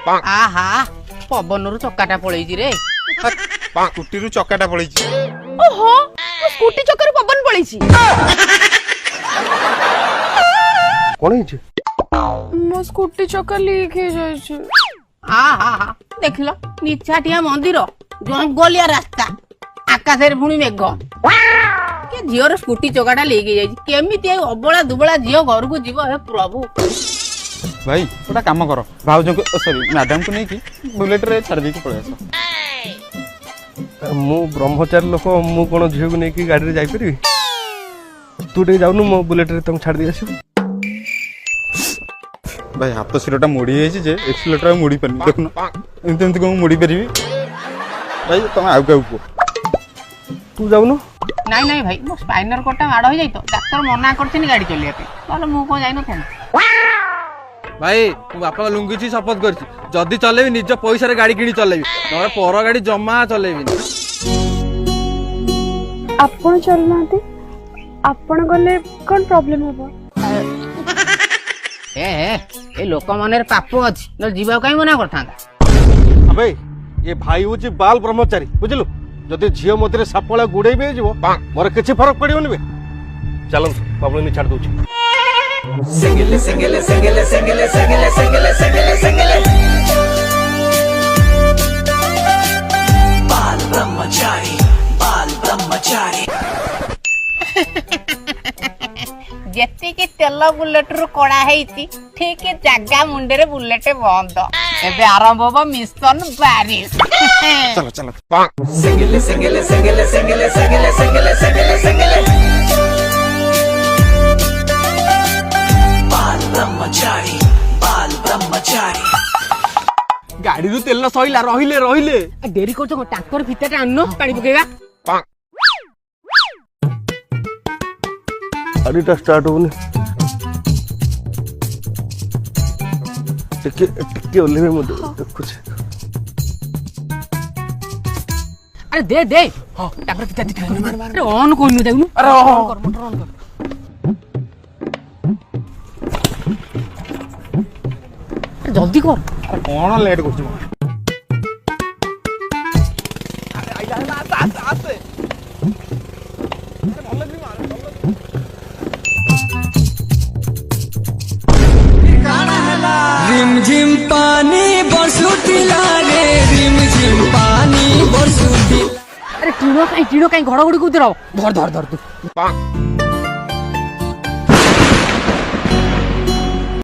आहा पवन रु चक्काटा पळेइची रे स्कूटी रु चक्काटा पळेइची ओहो स्कूटी चक्कर पवन पळेइची कोन हिची मो स्कूटी चक्कर लीक हे जाय छै आहा देखलो निछाटिया मंदिर जंगलिया रास्ता आकाशे पुणी मेघ के झीवर स्कूटी चक्काटा लीक हे जाय केमिति अबला दुबला झीव घर को जीव हे प्रभु भाई गोटा काम कर भाउज को सॉरी मैडम को नहीं कि बुलेट रे छाड़ देके पळे आसो मु ब्रह्मचारी लोक मु कोन झियो को नेकी गाड़ी रे जाई परबी तू टे जाउनु मो बुलेट रे तुम छाड़ दे आसु भाई हाथ सिरटा मोड़ी जाइए जे एक्सीलेटर मोड़ी पानी देखुन एमती एमती को मोड़ी पारि भाई तुम आउ का तू जाउनु नहीं नहीं भाई मो स्पाइनर कोटा माड़ हो जाई तो डॉक्टर मना करथिन गाड़ी चलिया पे ताले मु को जाई न था भाई मु बापा लुंगी छी शपथ करछि जदी चलेबी निज पैसा रे गाड़ी किनी चलेबी नरे पर गाड़ी जम्मा चलेबी आपण चलनाते आपण गले कोन प्रॉब्लम हेबो ए लोक मनेर पाप अछि न जीवा काई मना करथांदा अबे ये भाई होची बाल ब्रह्मचारी बुझलु जदि झियो मधरे सापळा गुडे बे जीवो मोर किछि फरक पडियोनी बे चलन बाबू ने छाड़ दोछि Singile, singile, singile, singile, singile, singile, singile, singile. Bal brahmachari, bal brahmachari. जेती के तेल बुलेट रु कोड़ा हेइची ठीक जगह मुंडे रे बुलेट बंद एबे आरंभ होबो मिशन बारिश चलो चलो Singile, singile, singile, singile, singile, singile, singile, singile. Bal brahmachari, bal brahmachari. गाड़ी रु तेल सहिला रहिले रहिले डेरी करछो टैंकर फिटाटा आनो पानी पकेगा गाड़ीटा स्टार्ट होने टिके ओले में कुछ अरे दे दे हां टैंकर फिटा मार मार अरे ऑन कोइनु देखनु अरे ऑन कर मोटर ऑन कर जल्दी कर कौन लेट करछु रिम झिम पानी बरसुतिला रे रिम झिम पानी बरसुतिला अरे टीनो काई घड़घड़ी कुदराओ धर धर धर तू